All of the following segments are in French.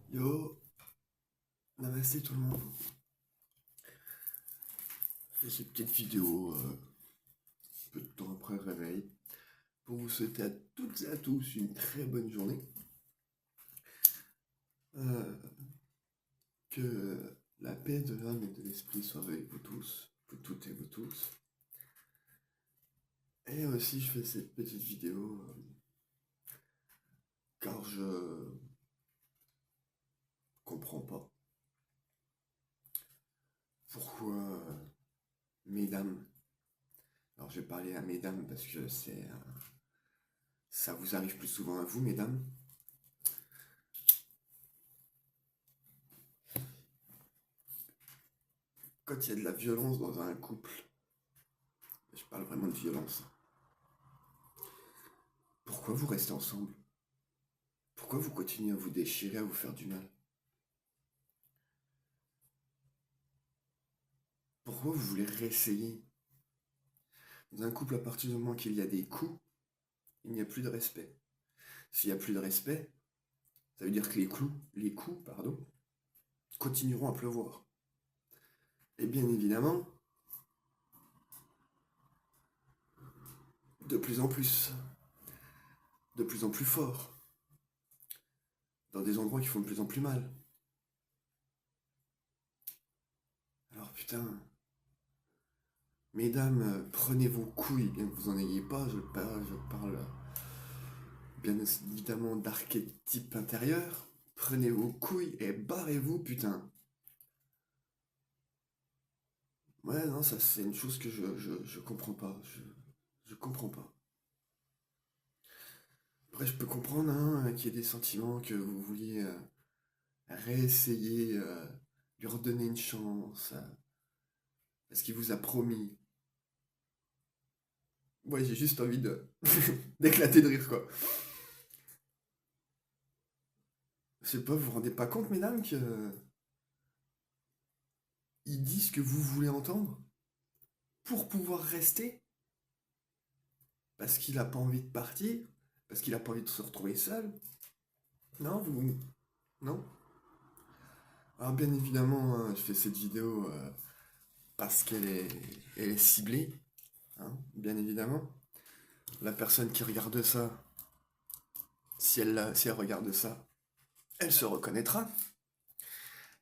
Yo, namasté tout le monde. Je fais cette petite vidéo peu de temps après le réveil pour vous souhaiter à toutes et à tous une très bonne journée. Euh, que la paix de l'âme et de l'esprit soit avec vous tous, vous toutes et vous tous. Et aussi, je fais cette petite vidéo car je comprends pas pourquoi mesdames. Alors, je vais parler à mesdames parce que ça vous arrive plus souvent à vous, mesdames. Quand il y a de la violence dans un couple, je parle vraiment de violence. Pourquoi vous restez ensemble? Pourquoi vous continuez à vous déchirer, à vous faire du mal? Pourquoi vous voulez réessayer? Dans un couple, à partir du moment qu'il y a des coups, il n'y a plus de respect. S'il n'y a plus de respect, ça veut dire que les coups, pardon, continueront à pleuvoir. Et bien évidemment, de plus en plus fort, dans des endroits qui font de plus en plus mal. Alors putain, mesdames, prenez vos couilles, bien que vous en ayez pas, je parle bien évidemment d'archétype intérieur. Prenez vos couilles et barrez-vous, putain. Ouais, non, ça c'est une chose que je comprends pas. Je comprends pas. Après, je peux comprendre hein, qu'il y ait des sentiments que vous vouliez réessayer, lui redonner une chance, parce qu'il vous a promis. Ouais, j'ai juste envie de d'éclater de rire, quoi. Je sais pas, vous vous rendez pas compte, mesdames, que il dit ce que vous voulez entendre pour pouvoir rester, parce qu'il a pas envie de partir, parce qu'il a pas envie de se retrouver seul. Non, vous... Non. Alors bien évidemment, hein, je fais cette vidéo parce elle est ciblée, hein, bien évidemment. La personne qui regarde ça, si elle regarde ça, elle se reconnaîtra.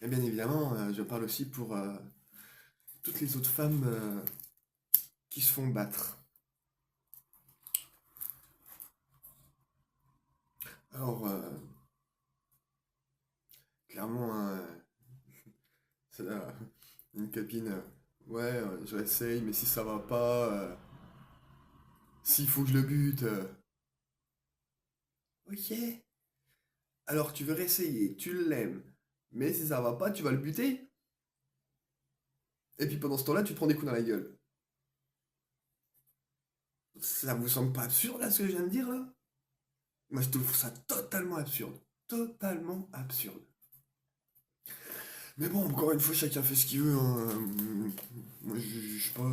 Et bien évidemment, je parle aussi pour toutes les autres femmes qui se font battre. Alors, clairement, hein, c'est là, une copine, ouais, je réessaye, mais si ça va pas, s'il faut que je le bute, ok. Alors tu veux réessayer, tu l'aimes, mais si ça va pas, tu vas le buter. Et puis pendant ce temps-là, tu te prends des coups dans la gueule. Ça vous semble pas absurde là ce que je viens de dire là? Moi je trouve ça totalement absurde. Totalement absurde. Mais bon, encore une fois, chacun fait ce qu'il veut, hein. Moi je juge pas,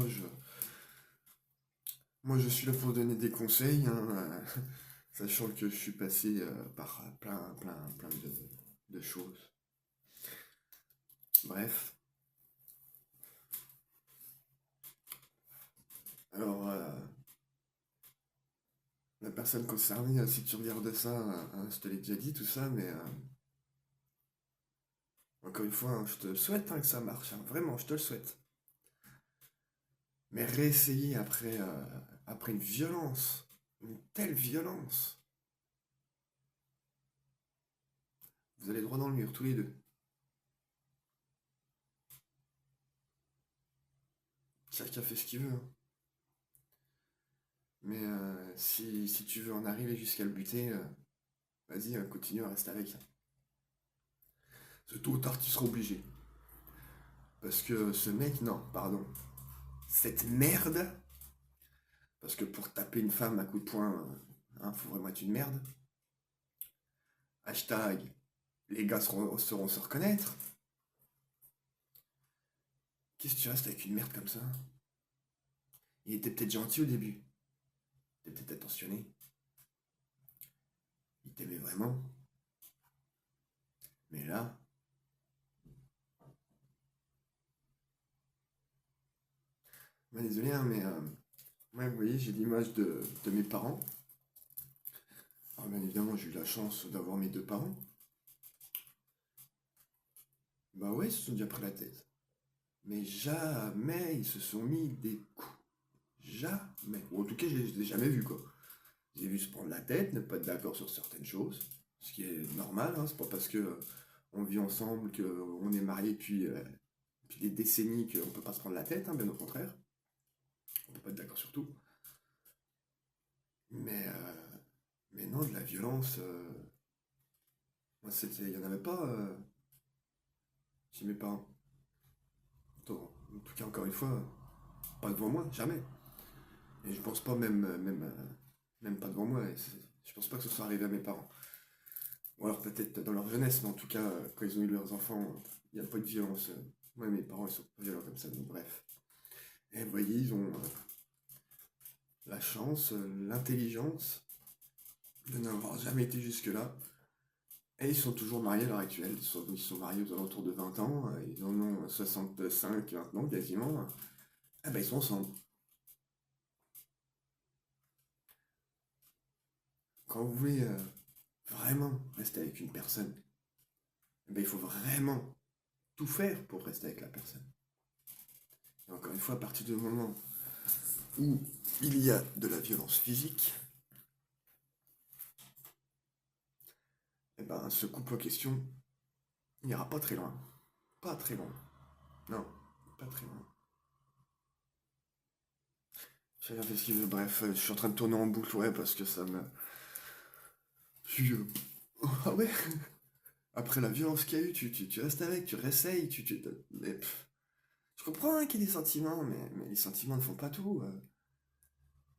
moi je suis là pour donner des conseils, hein, sachant que je suis passé par plein de choses. Bref. Alors, la personne concernée, si tu regardes ça, je te l'ai déjà dit tout ça, mais encore une fois, hein, je te le souhaite hein, que ça marche, hein, vraiment, je te le souhaite. Mais réessayer après une telle violence, vous allez droit dans le mur, tous les deux. Chacun fait ce qu'il veut, hein. Mais si tu veux en arriver jusqu'à le buter, vas-y, continue à rester avec. Ce tôt ou tard, tu seras obligé. Parce que ce mec, non, pardon. Cette merde, parce que pour taper une femme à coups de poing, hein, faut vraiment être une merde. Hashtag, les gars sauront se reconnaître. Qu'est-ce que tu restes avec une merde comme ça? Il était peut-être gentil au début. Il était peut-être attentionné. Il t'aimait vraiment. Mais là, bah, désolé, hein, mais ouais, vous voyez, j'ai l'image de mes parents. Alors, bien évidemment, j'ai eu la chance d'avoir mes deux parents. Bah ouais, ils se sont déjà pris la tête. Mais jamais ils se sont mis des coups. Jamais. Ou en tout cas, je les ai jamais vus, quoi. J'ai vu se prendre la tête, ne pas être d'accord sur certaines choses. Ce qui est normal, hein, c'est pas parce que on vit ensemble, qu'on est mariés depuis des décennies qu'on peut pas se prendre la tête, hein, bien au contraire. On peut pas être d'accord sur tout. Mais, euh, mais non, de la violence, moi, il y en avait pas chez mes parents. En tout cas, encore une fois, pas devant moi, jamais. Et je pense pas même pas devant moi. Je pense pas que ce soit arrivé à mes parents. Ou alors peut-être dans leur jeunesse, mais en tout cas, quand ils ont eu leurs enfants, il n'y a pas eu de violence. Moi, mes parents, ils sont pas violents comme ça, donc bref. Et vous voyez, ils ont la chance, l'intelligence de n'avoir jamais été jusque-là. Et ils sont toujours mariés à l'heure actuelle. Ils sont mariés aux alentours de 20 ans. Ils en ont 65 maintenant, quasiment. Ah ben, ils sont ensemble. Quand vous voulez vraiment rester avec une personne, eh ben, il faut vraiment tout faire pour rester avec la personne. Et encore une fois, à partir du moment où il y a de la violence physique, eh ben, ce couple en question n'ira pas très loin. Pas très loin. Non, pas très loin. Chacun fait ce qu'il veut. Bref, je suis en train de tourner en boucle, ouais, parce que ça me... Je suis... Ah ouais. Après la violence qu'il y a eu, tu restes avec, tu réessayes, mais, je comprends hein, qu'il y ait des sentiments, mais les sentiments ne font pas tout.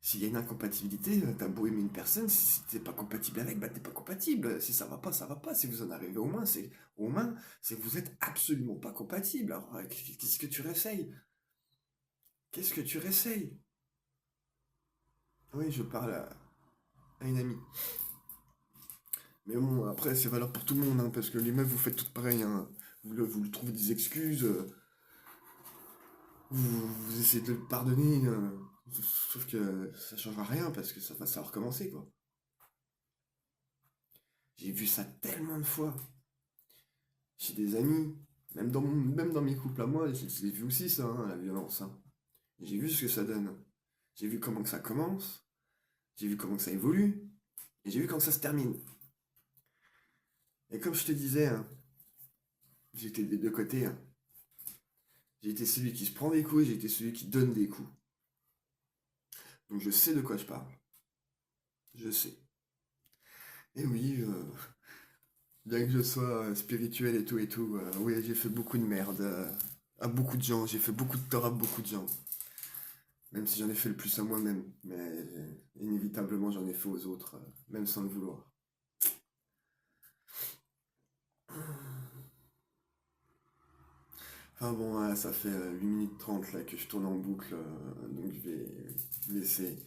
S'il y a une incompatibilité, t'as beau aimer une personne, si t'es pas compatible avec, bah t'es pas compatible. Si ça va pas, ça va pas. Si vous en arrivez au moins, c'est que vous êtes absolument pas compatible. Alors, qu'est-ce que tu réessayes? Qu'est-ce que tu réessayes? Oui, je parle à une amie. Mais bon, après, c'est valable pour tout le monde, hein, parce que les meufs, vous faites toutes pareil, hein. Vous trouvez des excuses, vous essayez de le pardonner, sauf que ça changera rien, parce que ça va recommencer, quoi. J'ai vu ça tellement de fois. Chez des amis, même dans mes couples à moi, j'ai vu aussi ça, hein, la violence. Hein. J'ai vu ce que ça donne. J'ai vu comment que ça commence, j'ai vu comment que ça évolue, et j'ai vu comment ça se termine. Et comme je te disais, hein, j'étais des deux côtés. Hein. J'ai été celui qui se prend des coups et j'ai été celui qui donne des coups. Donc je sais de quoi je parle. Je sais. Et oui, bien que je sois spirituel et tout, oui, j'ai fait beaucoup de merde à beaucoup de gens. J'ai fait beaucoup de tort à beaucoup de gens. Même si j'en ai fait le plus à moi-même. Mais inévitablement, j'en ai fait aux autres, même sans le vouloir. Enfin bon, ça fait 8 minutes 30 là que je tourne en boucle, donc je vais laisser.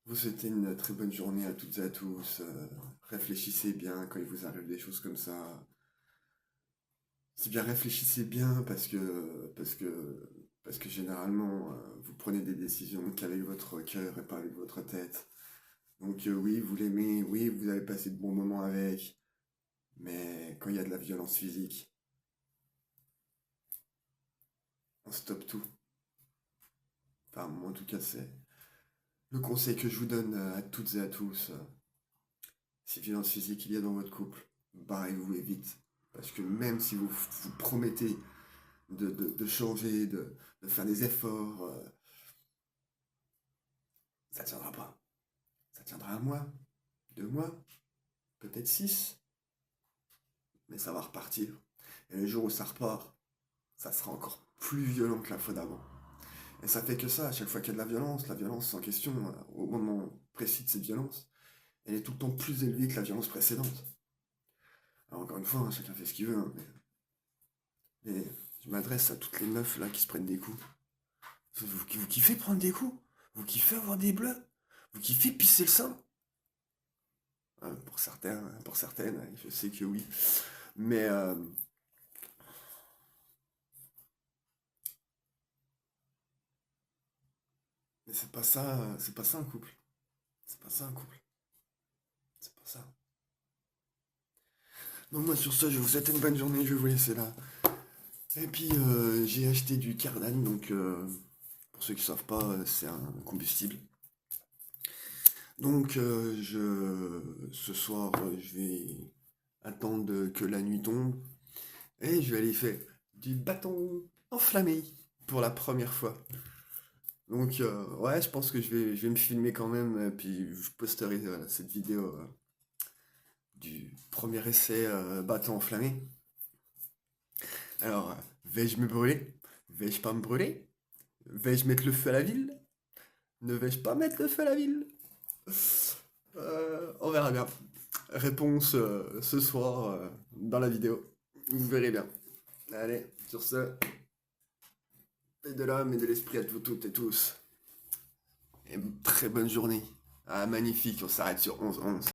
Vous souhaitez une très bonne journée à toutes et à tous. Réfléchissez bien quand il vous arrive des choses comme ça. C'est bien, réfléchissez bien parce que généralement, vous prenez des décisions qu'avec votre cœur et pas avec votre tête. Donc oui, vous l'aimez, oui, vous avez passé de bons moments avec, mais quand il y a de la violence physique, on stoppe tout. Enfin, moi en tout cas, c'est le conseil que je vous donne à toutes et à tous. Si violence physique il y a dans votre couple, barrez-vous et vite. Parce que même si vous promettez de changer, de faire des efforts, ça tiendra pas. Ça tiendra un mois, 2 mois, peut-être 6, mais ça va repartir. Et le jour où ça repart, ça sera encore plus violent que la fois d'avant. Et ça fait que ça, à chaque fois qu'il y a de la violence en question, au moment précis de cette violence, elle est tout le temps plus élevée que la violence précédente. Alors encore une fois, hein, chacun fait ce qu'il veut, hein, mais je m'adresse à toutes les meufs là qui se prennent des coups. Vous kiffez prendre des coups? Vous kiffez avoir des bleus? Vous kiffez pisser le sang? Pour certains, pour certaines, je sais que oui. Mais, mais c'est pas ça un couple. C'est pas ça un couple. C'est pas ça. Donc moi sur ça, je vous souhaite une bonne journée, je vais vous laisser là. Et puis j'ai acheté du Cardan, donc pour ceux qui savent pas, c'est un combustible. Donc ce soir, je vais attendre que la nuit tombe et je vais aller faire du bâton enflammé pour la première fois. Donc ouais, je pense que je vais me filmer quand même, et puis je posterai cette vidéo du premier essai bâton enflammé. Alors, vais-je me brûler? Vais-je pas me brûler? Vais-je mettre le feu à la ville? Ne vais-je pas mettre le feu à la ville? On verra bien. Réponse ce soir dans la vidéo. Vous verrez bien. Allez, sur ce, paix de l'âme et de l'esprit à vous toutes et tous. Et très bonne journée. Ah, magnifique, on s'arrête sur 11-11.